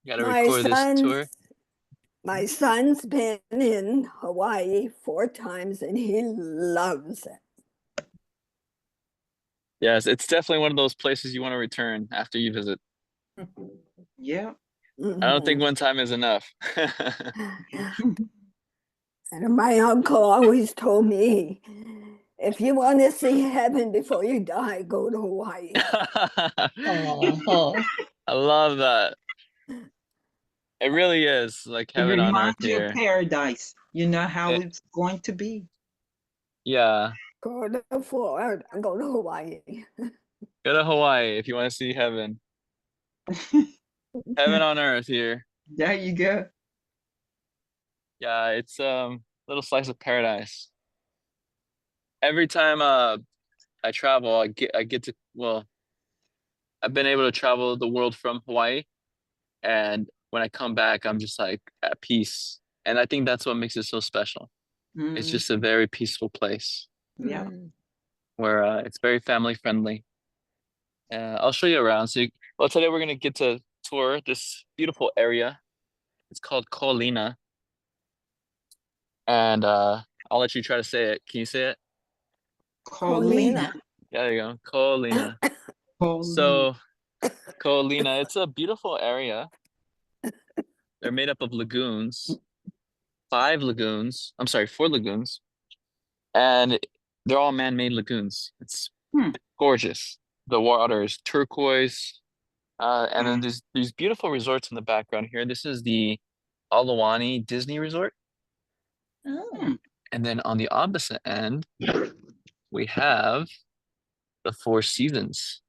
You gotta My record this son's tour. my son's been in Hawaii 4 times and he loves it. Yes, it's definitely one of those places you want to return after you visit. Yeah. I don't think Mhm. one time is enough. And my uncle always told me, if you want to see heaven before you die, go to Hawaii. Oh, I love that. It really is like It heaven on earth reminds you of here. paradise. You know how It, it's going to be. yeah, Go to Florida, go to Hawaii. go to Hawaii if you want to see heaven. Heaven on earth here. There you go. Yeah, it's little slice of paradise. Every time I travel, I get to well, I've been able to travel the world from Hawaii, and when I come back, I'm just like at peace. And I think that's what makes it so special. It's Mm, just a very peaceful place yeah. Mm. where it's very family friendly. I'll show you around. Well, today we're gonna get to tour this beautiful area. It's called Ko Olina, and I'll let you try to say it. Can you say it? Colina. Colina. Yeah, there you go. Ko Olina. Colina. So Ko Olina, it's a beautiful area. They're made up of lagoons, 5 lagoons. I'm sorry, 4 lagoons, and they're all man-made lagoons. It's Hmm. gorgeous. The water is turquoise, and then Mm. there's these beautiful resorts in the background here. This is the Aulani Disney Resort, oh, Hmm. and then on the opposite end we have the Four Seasons.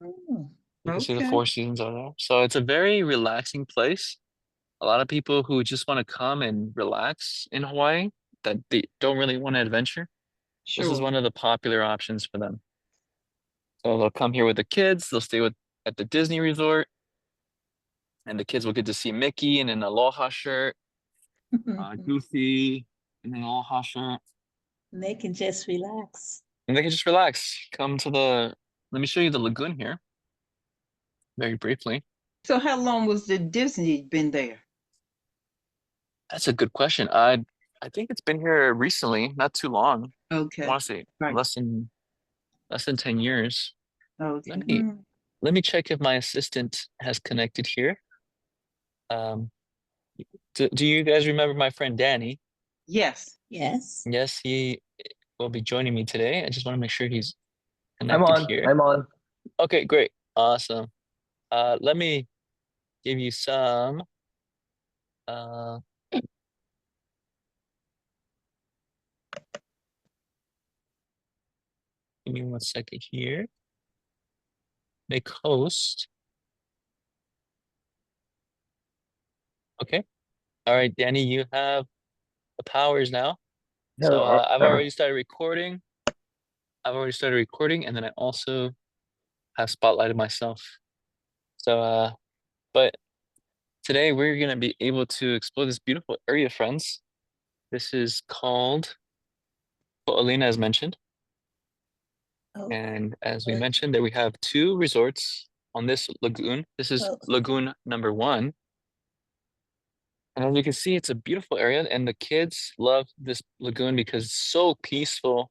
oh. You can see the Okay. Four Seasons over there. So it's a very relaxing place. A lot of people who just want to come and relax in Hawaii that they don't really want to adventure. This is Sure. one of the popular options for them. So they'll come here with the kids, they'll stay with at the Disney Resort, and the kids will get to see Mickey in an Aloha shirt, Goofy in an Aloha shirt, They can just relax. and they can just relax. Let me show you the lagoon here very briefly. So how long was the Disney been there? That's a good question. I think it's been here recently, not too long. I Okay. want to say Right. less than 10 years. Let Okay. me Mm. let me check if my assistant has connected here. Um, do you guys remember my friend Danny? Yes. Yes. Yes, he will be joining me today. I just want to make sure he's I'm connected on. here. I'm on. Okay, great. Awesome. Let me give you some uh give me 1 second here. Make host. Okay. All right, Danny, you have the powers now. So I've already started recording, and then I also have spotlighted myself. So but today we're gonna be able to explore this beautiful area, friends. This is called Ko Olina, as mentioned. Oh, And as we mentioned, that we have 2 resorts on this lagoon. This is oh. lagoon number 1. And as you can see, it's a beautiful area, and the kids love this lagoon because it's so peaceful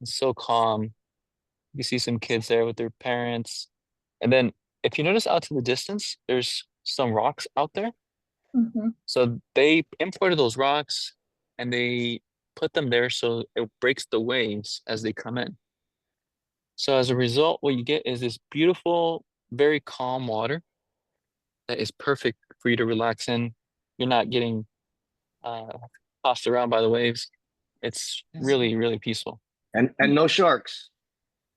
and so calm. You see some kids there with their parents. And then if you notice out to the distance, there's some rocks out there. Mm-hmm. So they imported those rocks and they put them there so it breaks the waves as they come in. So as a result, what you get is this beautiful, very calm water that is perfect for you to relax in. You're not getting uh, tossed around by the waves. It's really, really peaceful. And no sharks.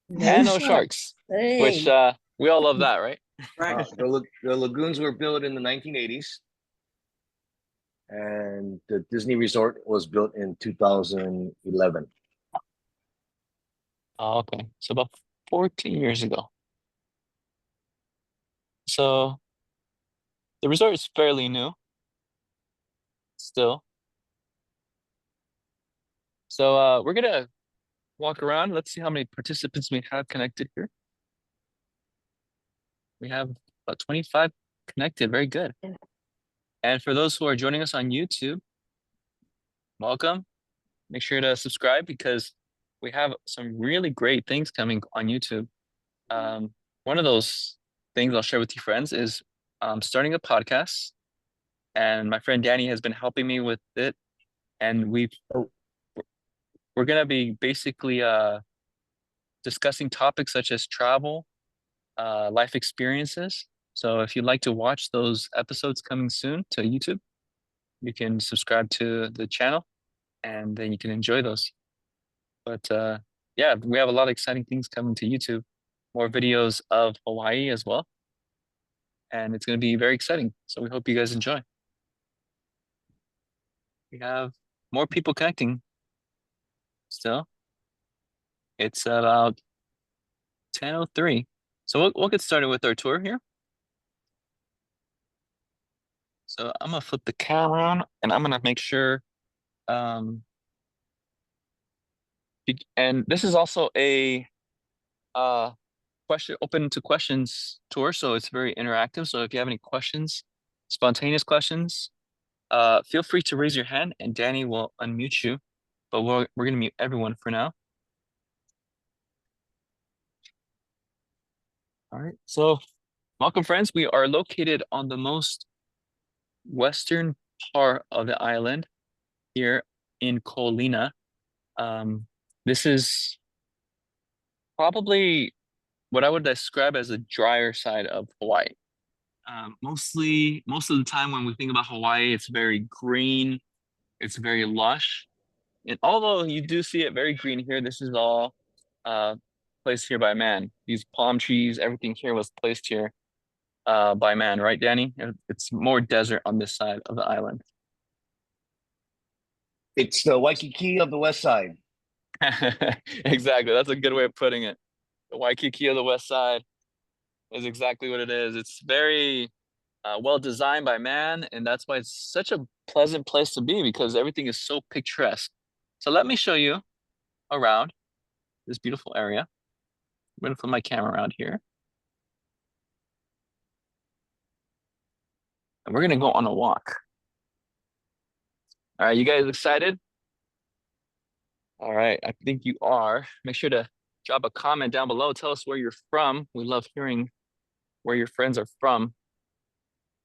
No And no sharks. sharks, which Hey. we all love that, right? Right. The lagoons were built in the 1980s, and the Disney Resort was built in 2011. Oh, okay. So about 14 years ago. So the resort is fairly new still. So we're gonna walk around. Let's see how many participants we have connected here. We have about 25 connected. Very good. And for those who are joining us on YouTube, welcome. Make sure to subscribe because we have some really great things coming on YouTube. One of those things I'll share with you friends is starting a podcast. And my friend Danny has been helping me with it. And we're gonna be basically discussing topics such as travel, life experiences. So if you'd like to watch those episodes coming soon to YouTube, you can subscribe to the channel and then you can enjoy those. But yeah, we have a lot of exciting things coming to YouTube, more videos of Hawaii as well. And it's going to be very exciting. So we hope you guys enjoy. We have more people connecting still. It's about 10:03. So we'll get started with our tour here. So I'm gonna flip the camera on and I'm gonna make sure and this is also a question open to questions tour, so it's very interactive. So if you have any questions, spontaneous questions, feel free to raise your hand and Danny will unmute you. But we're gonna mute everyone for now. All right, so welcome friends. We are located on the most western part of the island here in Ko Olina. This is probably what I would describe as the drier side of Hawaii. Most of the time when we think about Hawaii, it's very green, it's very lush. And although you do see it very green here, this is all placed here by man. These palm trees, everything here was placed here by man, right, Danny? It's more desert on this side of the island. It's the Waikiki of the west side. Exactly. That's a good way of putting it. The Waikiki of the West Side is exactly what it is. It's very well designed by man, and that's why it's such a pleasant place to be because everything is so picturesque. So let me show you around this beautiful area. I'm going to put my camera around here. And we're going to go on a walk. All right, you guys excited? All right, I think you are. Make sure to drop a comment down below. Tell us where you're from. We love hearing where your friends are from.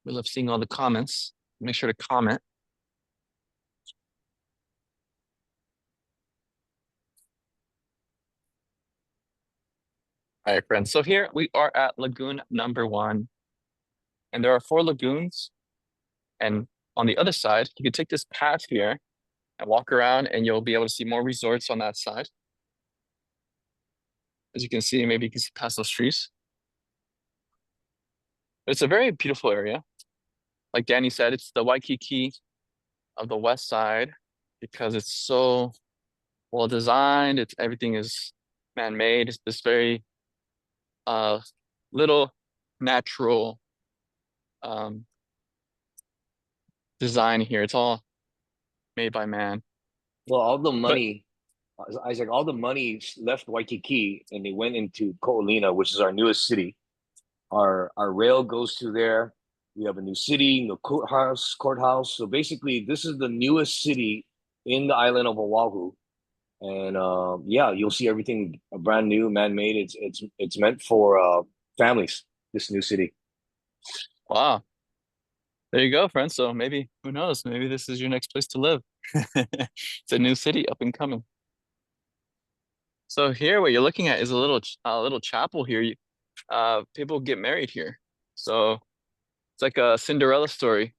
We love seeing all the comments. Make sure to comment. All right, friends. So here we are at Lagoon number 1. And there are 4 lagoons. And on the other side, you can take this path here and walk around and you'll be able to see more resorts on that side. As you can see, maybe you can see past those trees. It's a very beautiful area. Like Danny said, it's the Waikiki of the west side because it's so well designed. Everything is man-made. It's this very little natural design here. It's all made by man. Well, all the But money, Isaac, all the money left Waikiki and they went into Ko Olina, which is our newest city. Our rail goes through there. We have a new city, new courthouse. So basically, this is the newest city in the island of Oahu. And yeah, you'll see everything brand new, man-made. It's meant for families. This new city. wow, there you go, friends. So maybe, who knows? Maybe this is your next place to live. It's a new city up and coming. So here, what you're looking at is a little chapel here. People get married here. So it's like a Cinderella story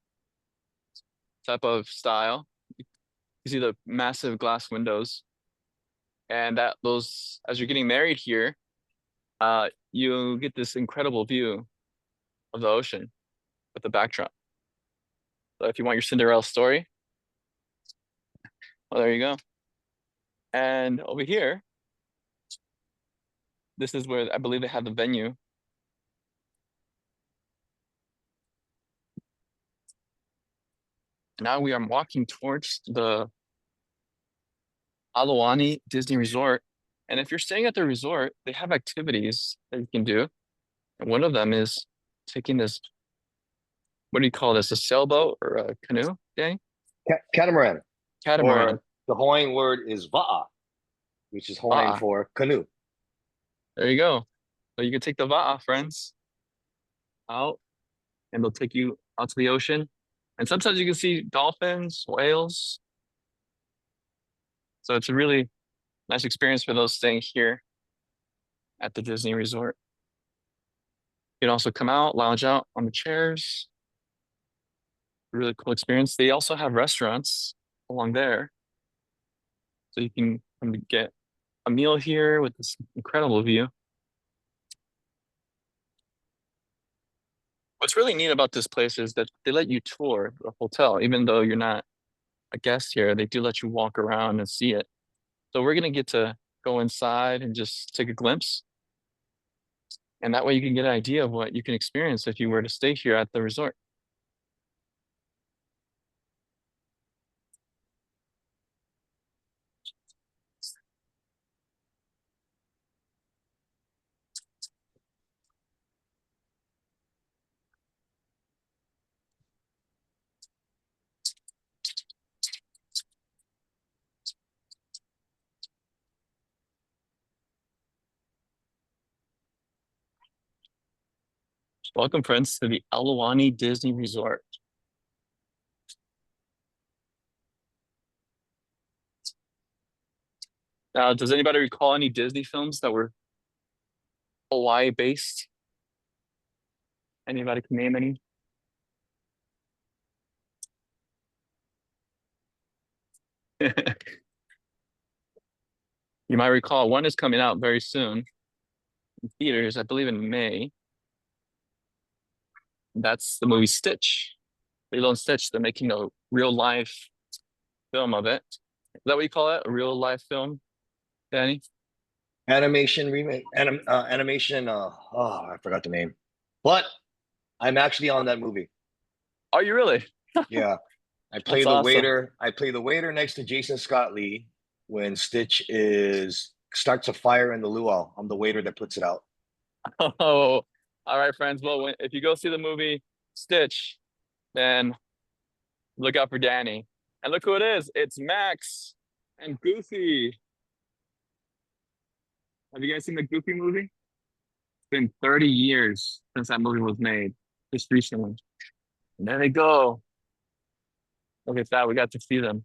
type of style. You see the massive glass windows, and as you're getting married here, you get this incredible view of the ocean with the backdrop. So if you want your Cinderella story, well, there you go. And over here, this is where I believe they have the venue. Now we are walking towards the Aulani Disney Resort. And if you're staying at the resort, they have activities that you can do. And one of them is taking this What do you call this? A sailboat or a canoe, Danny? Catamaran, Catamaran. or the Hawaiian word is va'a, which is Hawaiian Va'a. for canoe. There you go. So you can take the va'a, friends, out, and they'll take you out to the ocean. And sometimes you can see dolphins, whales. So it's a really nice experience for those staying here at the Disney Resort. You can also come out, lounge out on the chairs. Really cool experience. They also have restaurants along there. So you can come to get a meal here with this incredible view. What's really neat about this place is that they let you tour the hotel, even though you're not a guest here. They do let you walk around and see it. So we're gonna get to go inside and just take a glimpse. And that way you can get an idea of what you can experience if you were to stay here at the resort. Welcome, friends, to the Aulani Disney Resort. Now, does anybody recall any Disney films that were Hawaii based? Anybody can name any? You might recall one is coming out very soon in theaters, I believe in May. That's the movie Stitch. Lilo and Stitch. They're making a real life film of it. Is that what you call it? A real life film, Danny? Animation remake, animation. I forgot the name, but I'm actually on that movie. Are you really? Yeah, I play That's the awesome. waiter. I play the waiter next to Jason Scott Lee when Stitch is starts a fire in the luau. I'm the waiter that puts it out. Oh, all right, friends. Well, if you go see the movie Stitch, then look out for Danny. And look who it is. It's Max and Goofy. Have you guys seen the Goofy movie? It's been 30 years since that movie was made, just recently. And there they go. Look at that. We got to see them.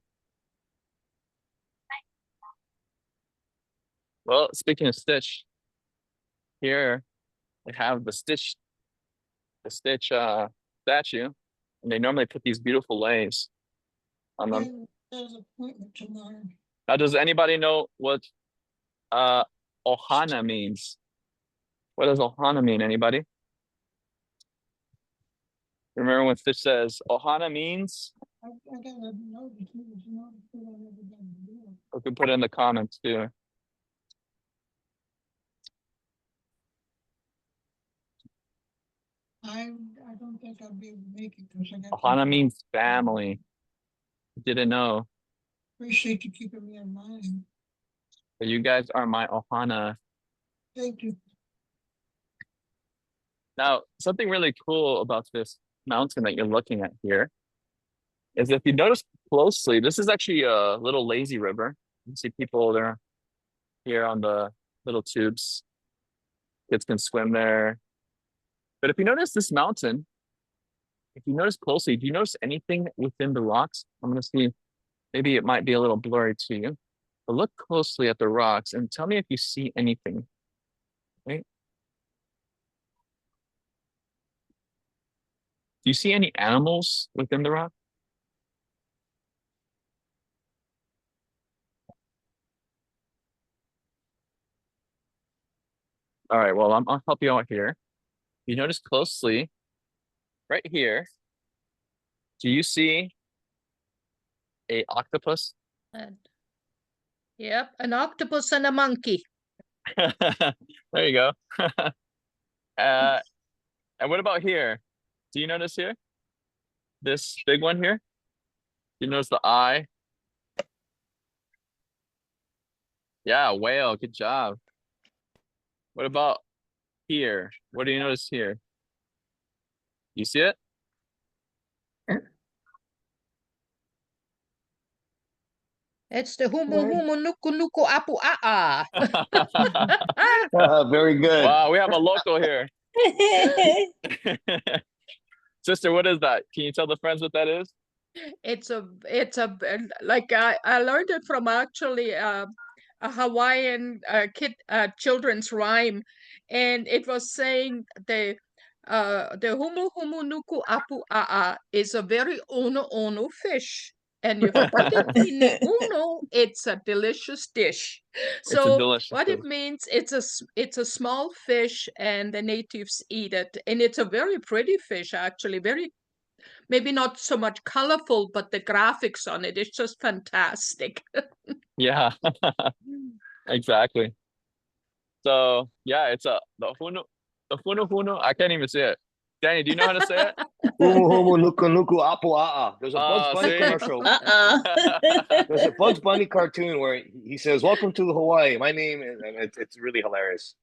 Well, speaking of Stitch, here they have the Stitch statue, and they normally put these beautiful leis on them. There's an appointment tomorrow. Now, does anybody know what uh ohana means? What does ohana mean? Anybody? Remember when Stitch says ohana means? I got a note. It was not put on everything. We can put it in the comments too. I don't think I'll be able to make it because I got. Ohana means family. Didn't know. Appreciate you keeping me in mind. But you guys are my ohana. Thank you. Now, something really cool about this mountain that you're looking at here is if you notice closely, this is actually a little lazy river. You see people there here on the little tubes. Kids can swim there. But if you notice this mountain, if you notice closely, do you notice anything within the rocks? I'm gonna see, maybe it might be a little blurry to you, but look closely at the rocks and tell me if you see anything. Right? Do you see any animals within the rock? All right, well, I'll help you out here. You notice closely, right here, do you see a octopus? And yep, an octopus and a monkey. There you go. And what about here? Do you notice here? This big one here? Do you notice the eye? Yeah, whale. Good job. What about here? What do you notice here? You see it? It's the humu Where? humu nuku nuku apu a. Very good. Wow, we have a local here. Sister, what is that? Can you tell the friends what that is? It's a like I learned it from actually a Hawaiian children's rhyme, and it was saying the humu humu nuku apu a is a very ono fish, and if you put it in the uno, it's a delicious dish. It's a So delicious what dish. it means, it's a small fish, and the natives eat it, and it's a very pretty fish, actually, very maybe not so much colorful, but the graphics on it is just fantastic. Yeah, exactly. So yeah, it's the hunu hunu. I can't even say it. Danny, do you know how to say it? Humu humu nuku nuku apu a'a. There's a Bugs Oh, Bunny see? commercial. Uh-uh. There's a Bugs Bunny cartoon where he says, "Welcome to Hawaii. My name is," and it's really hilarious.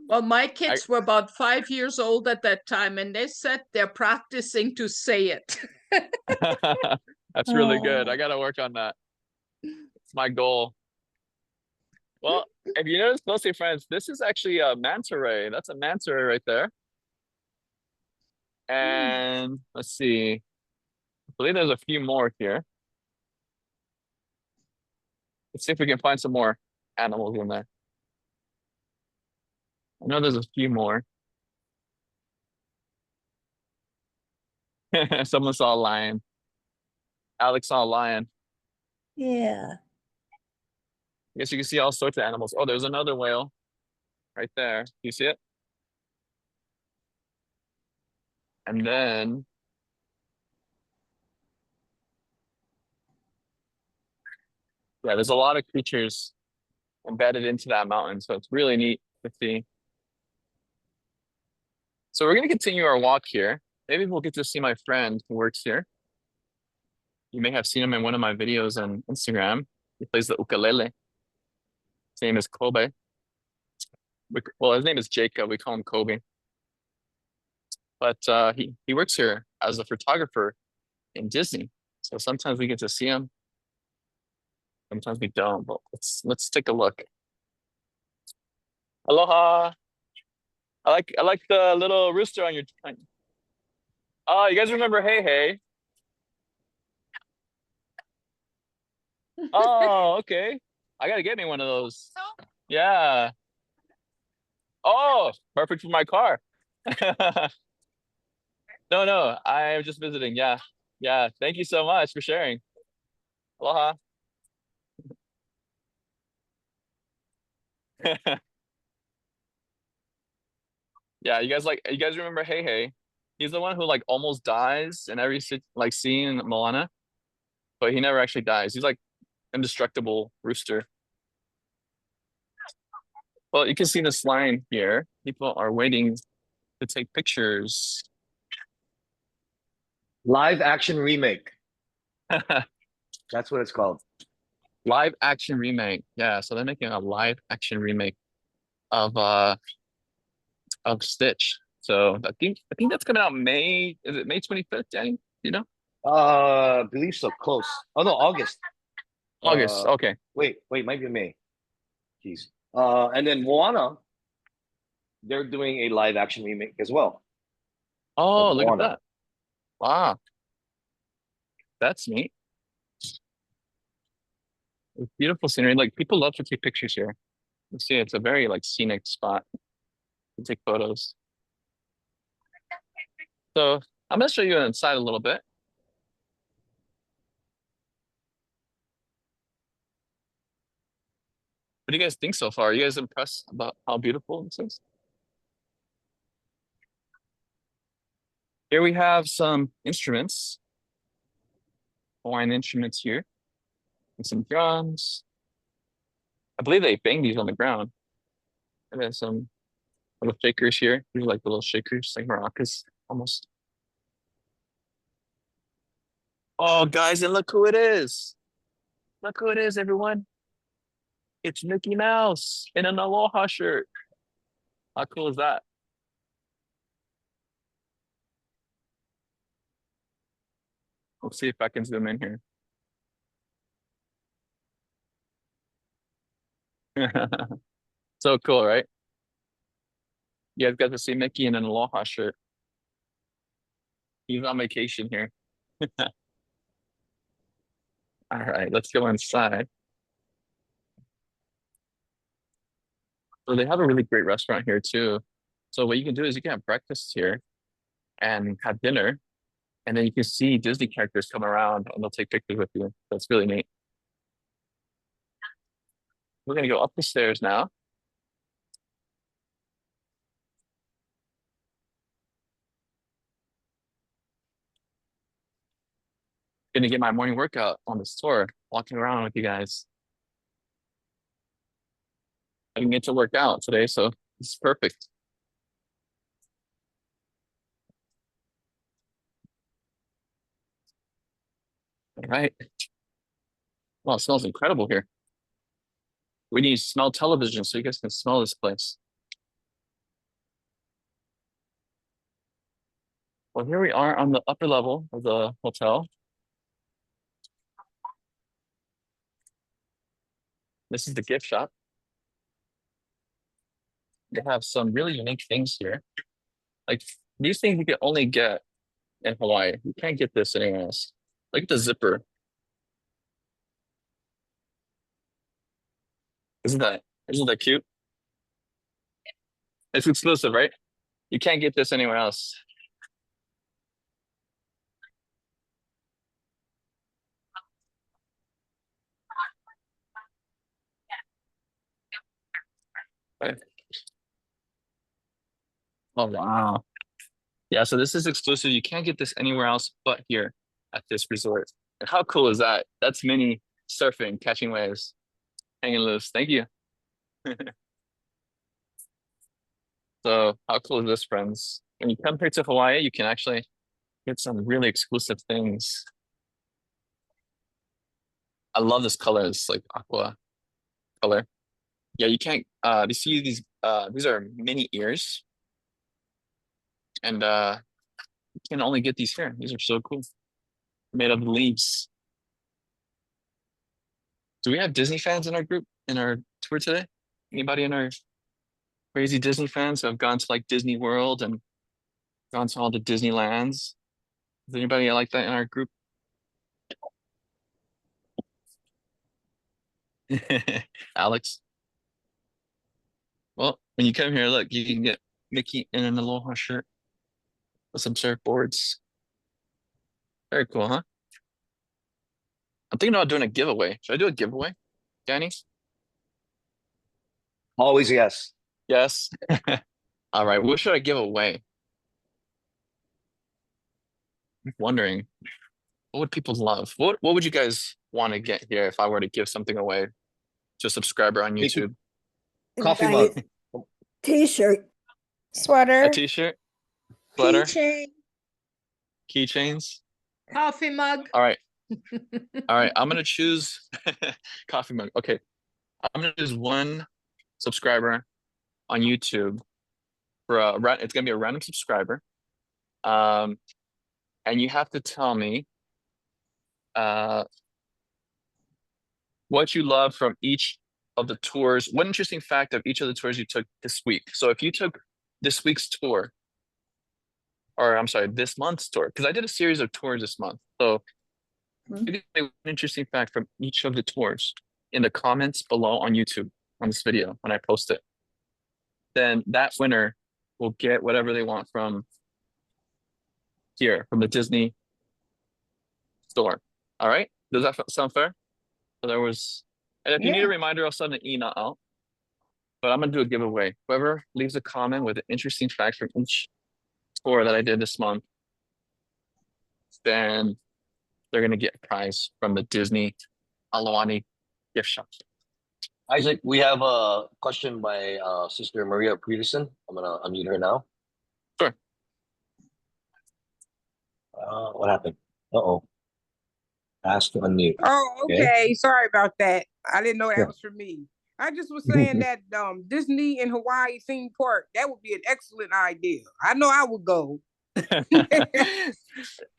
Well, my kids were about 5 years old at that time, and they said they're practicing to say it. That's really good. I gotta work on that. It's my goal. Well, if you notice closely, friends, this is actually a manta ray. That's a manta ray right there. And let's see. I believe there's a few more here. Let's see if we can find some more animals in there. I know there's a few more. Someone saw a lion. Alex saw a lion. Yeah. I guess you can see all sorts of animals. Oh, there's another whale right there. You see it? And then yeah, there's a lot of creatures embedded into that mountain. So it's really neat to see. So we're gonna continue our walk here. Maybe we'll get to see my friend who works here. You may have seen him in one of my videos on Instagram. He plays the ukulele. His name is Kobe. Well, his name is Jacob. We call him Kobe. But he works here as a photographer in Disney. So sometimes we get to see him. Sometimes we don't. But let's take a look. Aloha. I like the little rooster on your. Oh, you guys remember Hey Hey? Oh, okay. I gotta get me one of those. Yeah. Oh, perfect for my car. No, no, I'm just visiting. Yeah. Yeah. Thank you so much for sharing. Aloha. Yeah, you guys remember Hey Hey? He's the one who like almost dies in every like scene in Moana, but he never actually dies. He's like indestructible rooster. Well, you can see this line here. People are waiting to take pictures. Live action remake. That's what it's called. Live action remake. Yeah, so they're making a live action remake of Stitch. So I think that's coming out May. Is it May 25th, Danny? You know? I believe so. Close. Oh no, August. August. Okay. Wait, might be May. Jeez. And then Moana, they're doing a live action remake as well Oh, of look at Moana. that. Wow. That's neat. It's beautiful scenery. Like people love to take pictures here. You see, it's a very like scenic spot to take photos. So I'm gonna show you inside a little bit. What do you guys think so far? Are you guys impressed about how beautiful this is? Here we have some instruments, Hawaiian instruments here, and some drums. I believe they bang these on the ground. And then some little shakers here. These are like little shakers, like maracas almost. Oh, guys, and look who it is. Look who it is, everyone. It's Mickey Mouse in an Aloha shirt. How cool is that? Let's see if I can zoom in here. So cool, right? You guys got to see Mickey in an Aloha shirt. He's on vacation here. All right, let's go inside. So they have a really great restaurant here too. So what you can do is you can have breakfast here and have dinner, and then you can see Disney characters come around and they'll take pictures with you. That's really neat. We're gonna go up the stairs now. Gonna get my morning workout on this tour, walking around with you guys. I didn't get to work out today, so this is perfect. All right. Well, it smells incredible here. We need to smell television so you guys can smell this place. Well, here we are on the upper level of the hotel. This is the gift shop. They have some really unique things here. Like these things you can only get in Hawaii. You can't get this anywhere else. Look at the zipper. Isn't that cute? It's exclusive, right? You can't get this anywhere else. Right? Oh wow. Yeah, so this is exclusive. You can't get this anywhere else but here at this resort. And how cool is that? That's mini surfing, catching waves, hanging loose. Thank you. So how cool is this, friends? When you come here to Hawaii, you can actually get some really exclusive things. I love this color. It's like aqua color. Yeah, you can't you see these are mini ears. And you can only get these here. These are so cool. Made of leaves. Do we have Disney fans in our group, in our tour today? Anybody in our crazy Disney fans who have gone to like Disney World and gone to all the Disneylands? Is anybody like that in our group? Alex? Well, when you come here, look, you can get Mickey in an Aloha shirt with some surfboards. Very cool, huh? I'm thinking about doing a giveaway. Should I do a giveaway, Danny? Always yes. Yes. All right. What should I give away? I'm wondering, what would people love? What would you guys want to get here if I were to give something away to a subscriber on Mickey. YouTube? Coffee Nice mug. T-shirt. A Sweater, t-shirt, sweater, keychain. keychains. Coffee mug. All right. All right. I'm gonna choose coffee mug. Okay. I'm gonna choose one subscriber on YouTube for it's gonna be a random subscriber. And you have to tell me what you love from each of the tours. One interesting fact of each of the tours you took this week. So if you took this week's tour, or I'm sorry, this month's tour, because I did a series of tours this month. So you can say one interesting fact from each of the tours in the comments below on YouTube on this video when I post it. Then that winner will get whatever they want from here, from the Disney store. All right? Does that sound fair? So there was, and if you need a reminder, I'll send an email out. But I'm gonna do a giveaway. Whoever leaves a comment with an interesting fact from each tour that I did this month, then they're gonna get a prize from the Disney Aulani gift shop. Isaac, we have a question by Sister Maria Peterson. I'm gonna unmute her now. Sure. What happened? Uh-oh. Ask to unmute. Oh, okay. Sorry about that. I didn't know that Sure. was for me. I just was saying that Disney in Hawaii theme park, that would be an excellent idea. I know I would go.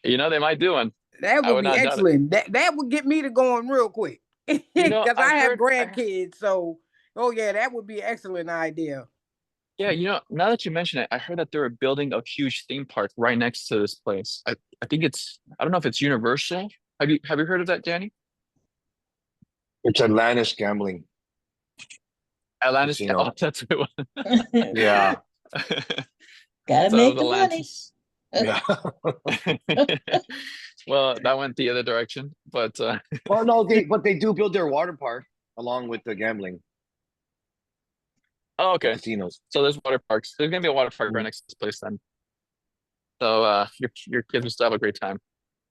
You know, they might do one. That I would would be not doubt it. excellent. That would get me to going real quick. You know, Because I have heard- grandkids, so Oh yeah, that would be an excellent idea. Yeah, now that you mention it, I heard that they were building a huge theme park right next to this place. I think I don't know if it's Universal. Have you heard of that, Danny? It's Atlantis Gambling Atlantis. Oh, Casino. that's what it was. Yeah. Gotta So make the the money. Atlantis. Yeah. Well, that went the other direction, but Well, no, they do build their water park along with the gambling, oh, the okay. casinos. So there's water parks. There's gonna be a water park right Mm. next to this place then. So your kids will still have a great time.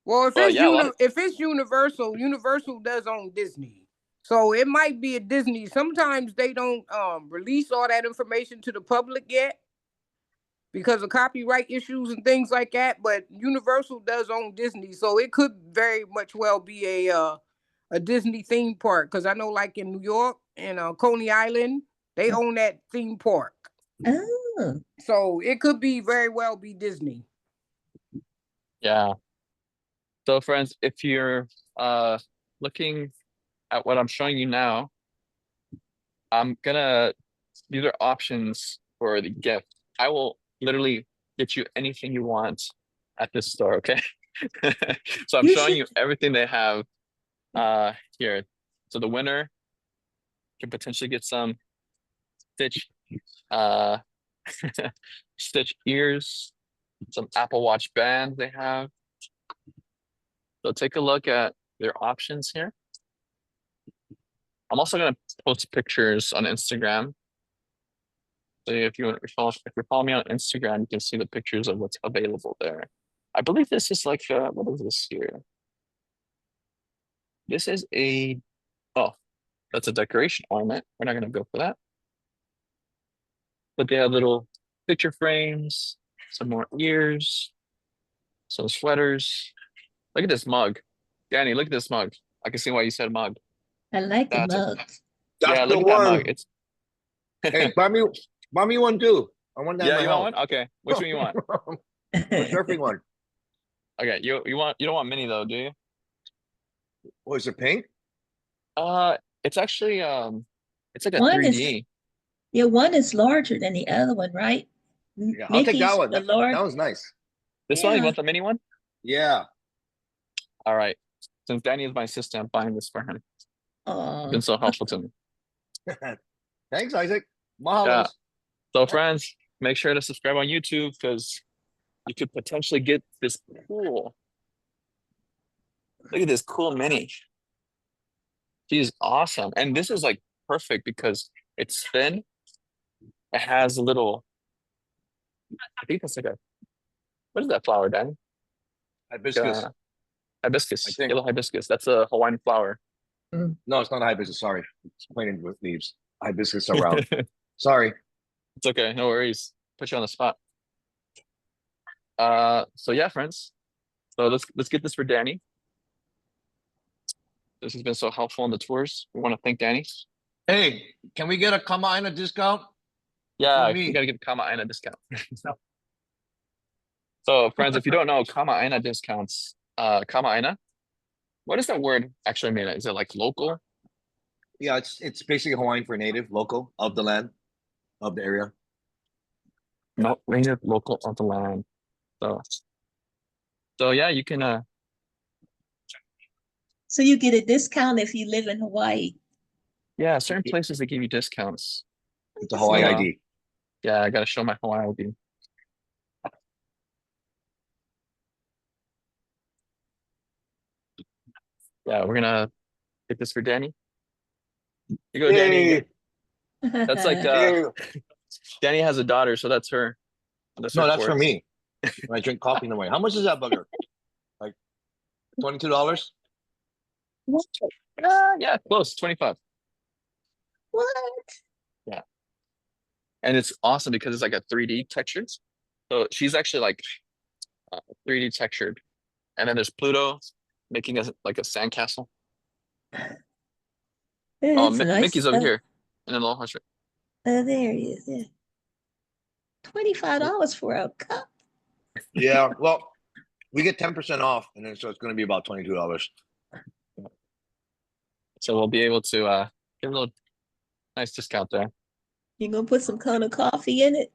Well, if But it's yeah, a lot of, if it's Universal, Universal does own Disney. So it might be a Disney. Sometimes they don't release all that information to the public yet because of copyright issues and things like that. But Universal does own Disney, so it could very much well be a Disney theme park. Because I know, like in New York and Coney Island, they own that theme park. Oh, So it could be very well be Disney. yeah. So friends, if you're looking at what I'm showing you now, these are options for the gift. I will literally get you anything you want at this store, okay? So I'm you showing should. you everything they have here. So the winner can potentially get some Stitch uh Stitch ears, some Apple Watch bands they have. So take a look at their options here. I'm also gonna post pictures on Instagram. So if you're following me on Instagram, you can see the pictures of what's available there. I believe this is like what is this here? This is that's a decoration ornament. We're not gonna go for that. But they have little picture frames, some more ears, some sweaters. Look at this mug. Danny, look at this mug. I can see why you said mug. I like the That's a mugs. That's yeah, the look at that mug. one. It's Hey, buy me one too. I want that in yeah, my you house. want one? Okay. Which one you want? The surfing one. Okay, you don't want mini though, do you? Oh, is it pink? It's actually it's like a One is 3D. yeah, one is larger than the other one, right? Yeah, I'll take that Mickey's one. the That large. one's nice. This one, you Yeah. want the mini one? Yeah. All right. Since Danny is my assistant, I'm buying this for him. Oh, Been so helpful to me. Thanks, Isaac. Yeah. Mahalos. So friends, make sure to subscribe on YouTube because you could potentially get this cool. Look at this cool mini. She's awesome. And this is like perfect because it's thin. It has a little, I think that's like what is that flower, Danny? Hibiscus. I Hibiscus, think. yellow hibiscus. That's a Hawaiian flower. No, it's not a hibiscus. Sorry. It's plain with leaves. Hibiscus around. Sorry. It's okay, no worries. Put you on the spot. So yeah, friends. So let's get this for Danny. This has been so helpful in the tours. We want to thank Danny. Hey, can we get a Kamaina discount? Yeah, For we me. gotta give Kama Aina a discount. So friends, if you don't know Kama Aina discounts, Kama Aina, what does that word actually mean? Is it like local? Yeah, it's basically Hawaiian for native, local, of the land, of the area. No, native local of the land. So yeah, you can so you get a discount if you live in Hawaii. yeah, certain places they give you discounts. It's a Hawaii So, ID. Yeah, I gotta show my Hawaii ID. Yeah, we're gonna get this for Danny. You go, Danny. Yay. That's like Yay. Danny has a daughter, so that's her. No, that's for Taurus. me. When I drink coffee in the morning. How much is that bugger? Like $22? What? Yeah, close, 25. What? Yeah. And it's awesome because it's like a 3D texture. So she's actually like 3D textured. And then there's Pluto making us like a sandcastle. Oh, It's nice Mickey's over stuff. here in the Aloha shirt. Oh, there he is. Yeah. $25 for a cup. Yeah, well, we get 10% off, and then so it's going to be about $22. So we'll be able to give a Nice discount there. You gonna put some kind of coffee in it?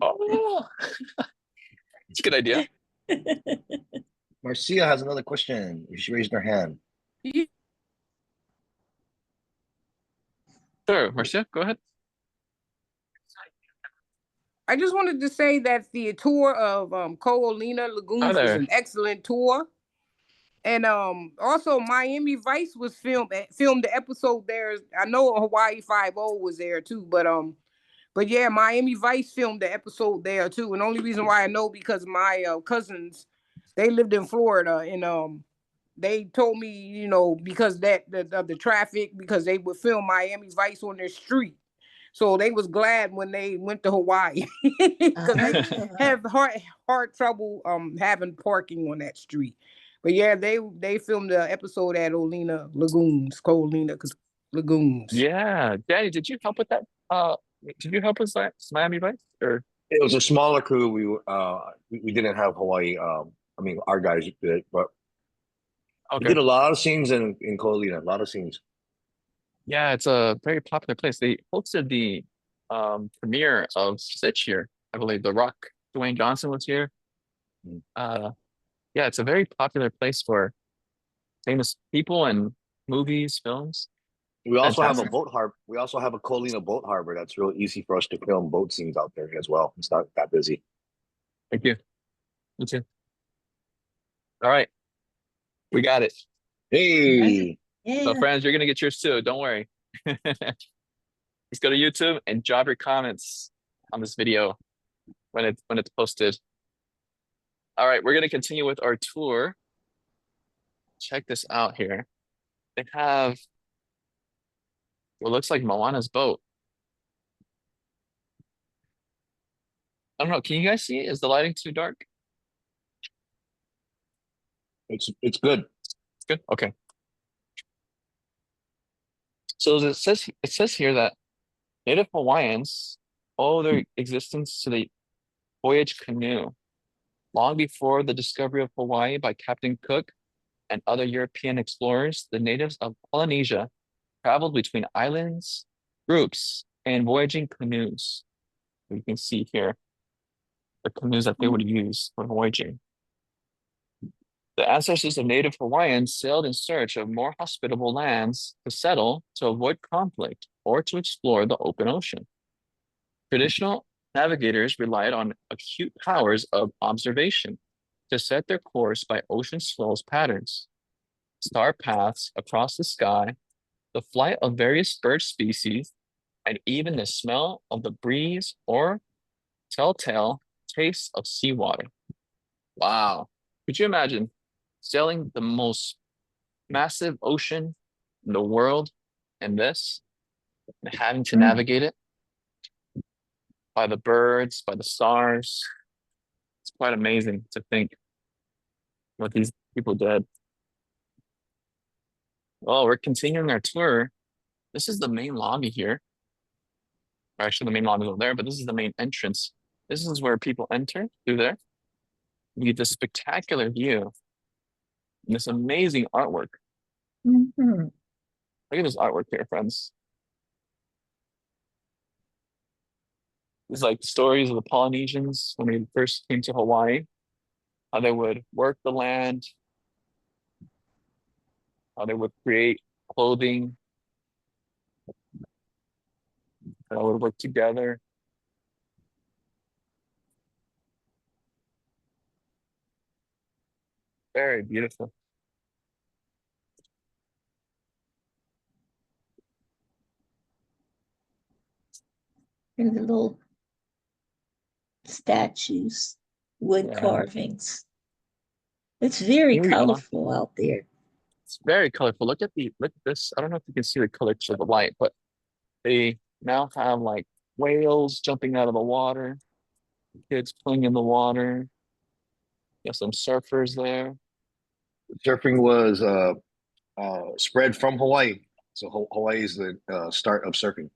Oh, it's a good idea. Marcia has another question. She raised her hand. Sure, Marcia, go ahead. I just wanted to say that the tour of Ko Olina Hi Lagoons was there. an excellent tour. And also Miami Vice was filmed the episode there. I know Hawaii 5-0 was there too, but yeah, Miami Vice filmed the episode there too. And the only reason why I know because my cousins, they lived in Florida, and they told me, you know, because of the traffic, because they would film Miami Vice on their street. So they was glad when they went to Hawaii because they have hard trouble having parking on that street. But yeah, they filmed the episode at Olina Lagoons, Ko Olina Lagoons. Yeah, Danny, did you help with that? Did you help with that Miami Vice? Or It was a smaller crew. We didn't have Hawaii. I mean, our guys did, but we okay. did a lot of scenes in Ko Olina. A lot of scenes. Yeah, it's a very popular place. They hosted the premiere of Stitch here. I believe The Rock, Dwayne Johnson was here. Mm. Yeah, it's a very popular place for famous people and movies, films. We also have a Fantastic. boat harbor. We also have a Ko Olina boat harbor that's real easy for us to film boat scenes out there as well. It's not that busy. Thank you. You too. All right, we got it. Hey, So Yeah. friends, you're gonna get yours too. Don't worry. Just go to YouTube and drop your comments on this video when it's posted. All right, we're gonna continue with our tour. Check this out here. They have what looks like Moana's boat. I don't know. Can you guys see? Is the lighting too dark? it's good. It's good. Okay. So it says here that Native Hawaiians owe their existence to the voyage canoe. Long before the discovery of Hawaii by Captain Cook and other European explorers, the natives of Polynesia traveled between islands, groups, and voyaging canoes. You can see here the canoes that they would use for voyaging. The ancestors of native Hawaiians sailed in search of more hospitable lands to settle to avoid conflict or to explore the open ocean. Traditional navigators relied on acute powers of observation to set their course by ocean swells patterns, star paths across the sky, the flight of various bird species, and even the smell of the breeze or telltale taste of seawater. Wow. Could you imagine sailing the most massive ocean in the world and this, and having to navigate it by the birds, by the stars? It's quite amazing to think what these people did. Well, we're continuing our tour. This is the main lobby here. Or actually, the main lobby is over there, but this is the main entrance. This is where people enter through there. You get this spectacular view and this amazing artwork. Mhm. Look at this artwork here, friends. It's like stories of the Polynesians when they first came to Hawaii, how they would work the land, how they would create clothing, how they would work together. Very beautiful. And the little statues, wood Yeah. carvings. It's very Here we are. colorful out there. It's very colorful. Look at this. I don't know if you can see the colors of the light, but they now have like whales jumping out of the water, kids playing in the water. You have some surfers there. Surfing was spread from Hawaii, so Hawaii is the start of surfing.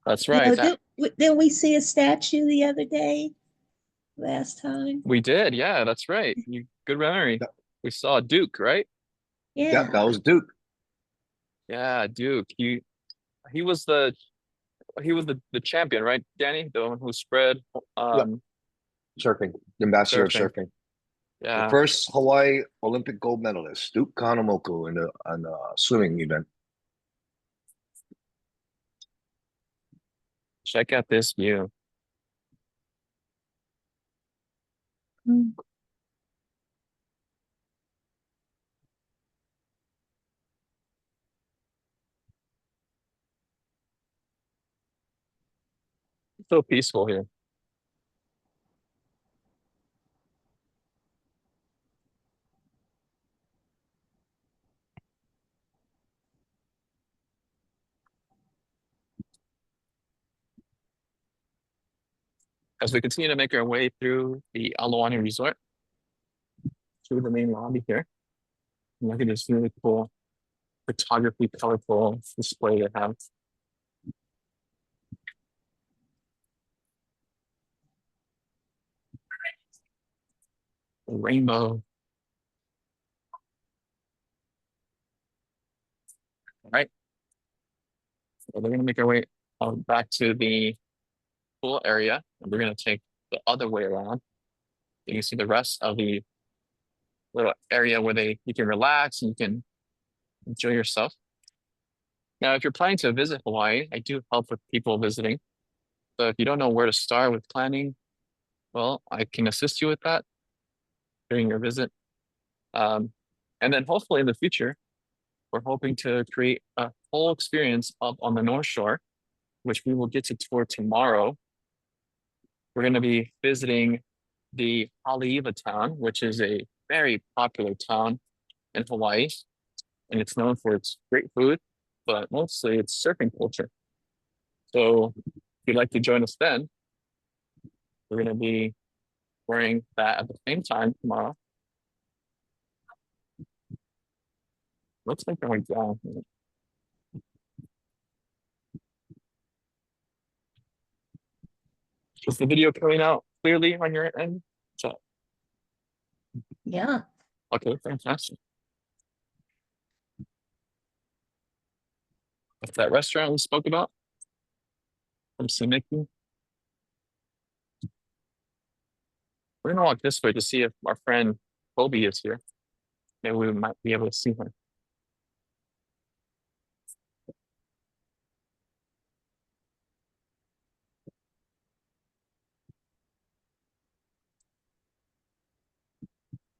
That's You right. know, That didn't we see a statue the other day, last time? we did. Yeah, that's right. Good memory. Yeah, We saw Duke, right? yeah, Yeah. that was Duke. Yeah, Duke. He was the he was the champion, right, Danny? The one who spread Yep. Surfing, the ambassador of surfing. surfing. The Yeah. first Hawaii Olympic gold medalist, Duke Kahanamoku, in the swimming event. Check out this view. Mm. So peaceful here. As we continue to make our way through the Aulani Resort, through the main lobby here, and look at this really cool photography, colorful display they have. A rainbow. All right. So we're gonna make our way back to the pool area, and we're gonna take the other way around. You can see the rest of the little area where you can relax and you can enjoy yourself. Now, if you're planning to visit Hawaii, I do help with people visiting. So if you don't know where to start with planning, well, I can assist you with that during your visit. And then hopefully in the future, we're hoping to create a whole experience up on the North Shore, which we will get to tour tomorrow. We're going to be visiting the Haleiwa town, which is a very popular town in Hawaii. And it's known for its great food, but mostly its surfing culture. So if you'd like to join us then, we're going to be wearing that at the same time tomorrow. Looks like going down. Is the video coming out clearly on your end? So, Yeah. okay, fantastic. That's that restaurant we spoke about from Sumiki. We're gonna walk this way to see if our friend Kobe is here. Maybe we might be able to see her.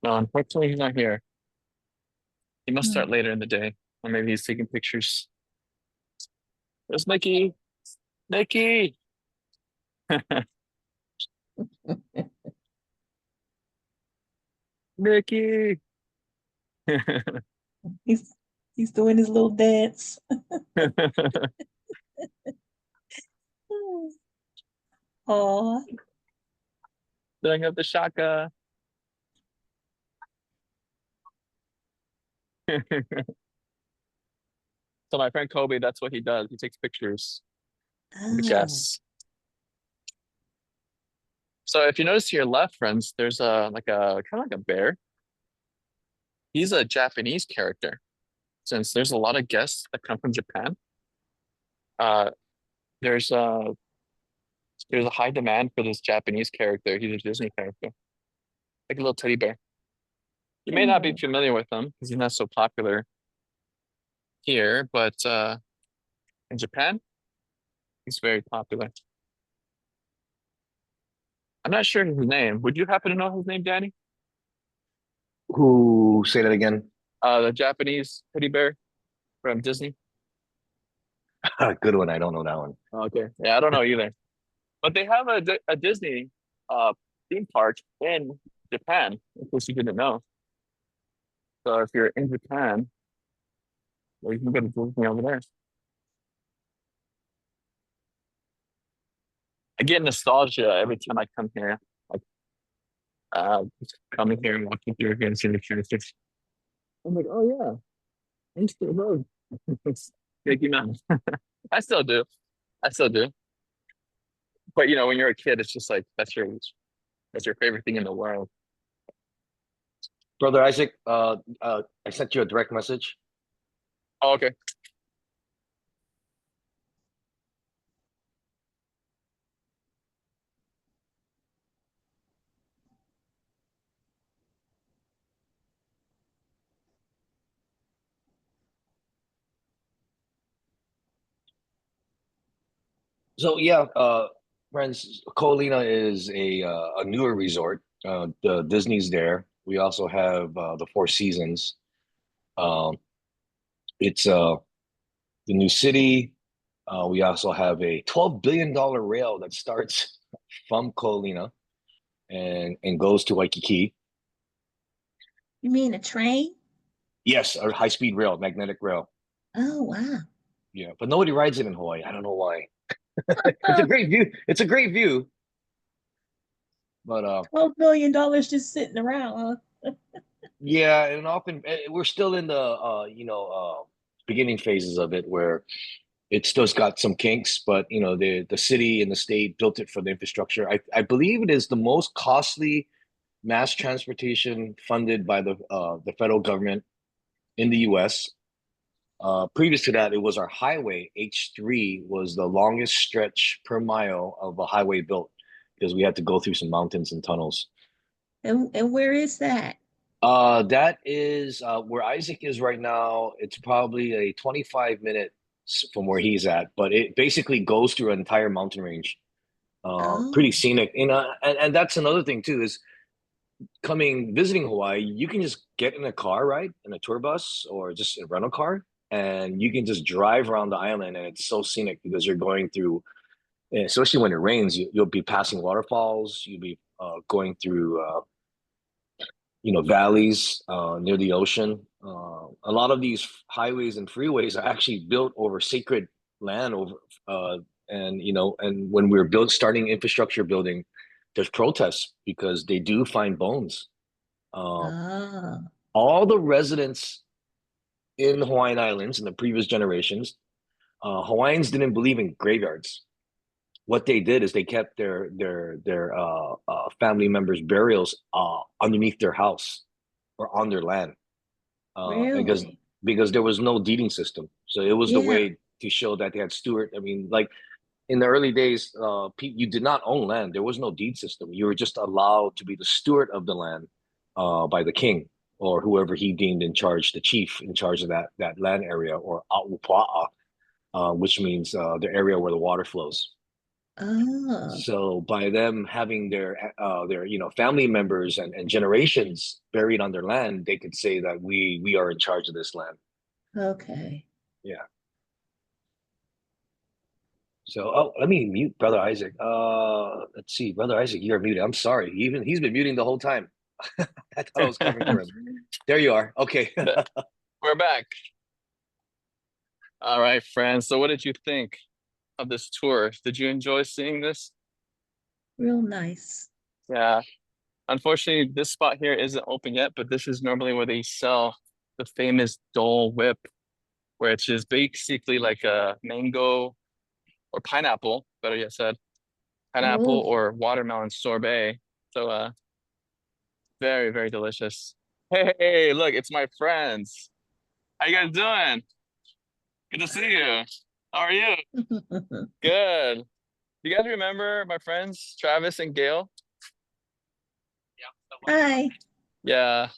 No, unfortunately, he's not here. He must start later in the day, or maybe he's taking pictures. There's Mickey. Mickey. Mickey. He's doing his little dance. Oh, Filling up the shaka. So my friend Kobe, that's what he does. He takes pictures of the guests. So if you notice to your left, friends, there's a kind of like a bear. He's a Japanese character. Since there's a lot of guests that come from Japan, uh, there's a high demand for this Japanese character. He's a Disney character, like a little teddy bear. You may not be familiar with him because he's not so popular here, but in Japan, he's very popular. I'm not sure his name. Would you happen to know his name, Danny? Who, say that again? The Japanese teddy bear from Disney. Good one. I don't know that one. Okay, yeah, I don't know either. But they have a Disney theme park in Japan, in case you didn't know. So if you're in Japan, well, you can go to Disney over there. I get nostalgia every time I come here. Like just coming here and walking through here and seeing the characters. I'm like, oh yeah, I used to love Mickey Mouse. I still do. I still do. But you know, when you're a kid, it's just like that's your favorite thing in the world. Brother Isaac, I sent you a direct message. Oh, okay. So yeah, friends, Ko Olina is a newer resort. The Disney's there. We also have the Four Seasons. Um, it's the new city. We also have a $12 billion rail that starts from Ko Olina and goes to Waikiki. You mean a train? Yes, a high-speed rail, magnetic rail. Oh, wow. Yeah, but nobody rides it in Hawaii. I don't know why. It's a great view. It's a great view, but $12 billion just sitting around, huh? yeah, and often we're still in the beginning phases of it where it's still got some kinks, but the city and the state built it for the infrastructure. I believe it is the most costly mass transportation funded by the federal government in the US. Previous to that, it was our highway. H3 was the longest stretch per mile of a highway built because we had to go through some mountains and tunnels. And where is that? That is where Isaac is right now. It's probably a 25 minute from where he's at, but it basically goes through an entire mountain range. Oh, Pretty scenic. And that's another thing too, is visiting Hawaii, you can just get in a car, right? In a tour bus or just a rental car, and you can just drive around the island, and it's so scenic because you're going through, especially when it rains, you'll be passing waterfalls, you'll be going through valleys near the ocean. A lot of these highways and freeways are actually built over sacred land and when we're starting infrastructure building, there's protests because they do find bones. Uh, oh, all the residents in the Hawaiian Islands in the previous generations, Hawaiians didn't believe in graveyards. What they did is they kept their family members' burials underneath their house or on their land, because really? there was no deeding system. So it was the Yeah. way to show that they had steward. I mean, like in the early days, you did not own land. There was no deed system. You were just allowed to be the steward of the land by the king or whoever he deemed in charge, the chief in charge of that land area, or a'upa'a, which means the area where the water flows. Oh, So by them having their family members and generations buried on their land, they could say that we are in charge of this land. okay. Yeah. So let me mute Brother Isaac. Let's see, Brother Isaac, you're muted. I'm sorry. He's been muting the whole time. I thought I was covering for him. There you are. Okay. We're back. All right, friends. So what did you think of this tour? Did you enjoy seeing this? Real nice. Yeah. Unfortunately, this spot here isn't open yet, but this is normally where they sell the famous Dole Whip, which is basically like a mango or pineapple, better yet said, pineapple Oh, or watermelon sorbet. So very, very delicious. Hey, look, it's my friends. How you guys doing? Good to see you. How are you? Good. You guys remember my friends, Travis and Gail? hi. Yeah.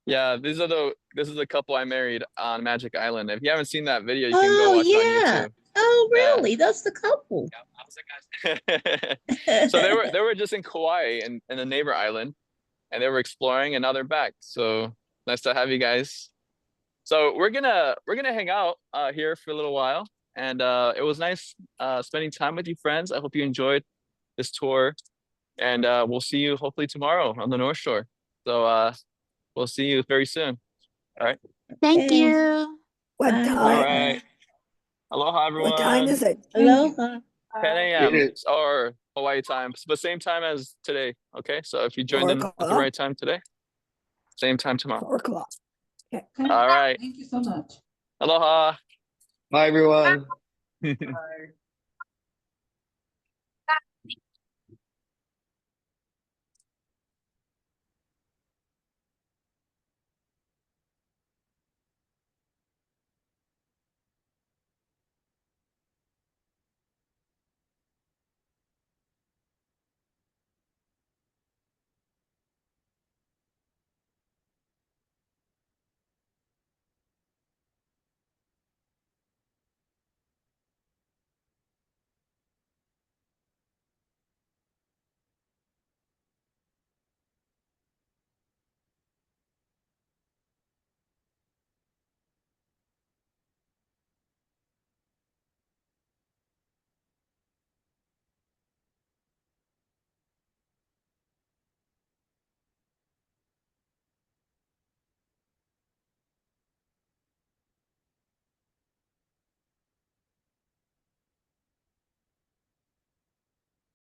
Yeah, this is the couple I married on Magic Island. If you haven't seen that video, you can go Oh, watch it on yeah. YouTube. Oh, Yeah. really? That's the couple. So they were just in Kauai and in a neighbor island, and they were exploring, and now they're back. So nice to have you guys. So we're gonna hang out here for a little while, and it was nice spending time with you friends. I hope you enjoyed this tour, and we'll see you hopefully tomorrow on the North Shore. So we'll see you very soon. All right. Thank Okay. you. What Bye. time? All right. Aloha, everyone. What time is it? Aloha. 10 It a.m. is. or Hawaii time, but same time as today. Okay, so if you joined 4 in at the o'clock? right time today, same time tomorrow. 4 o'clock. Okay. All right. Thank you so much. Aloha. Bye, everyone. Bye.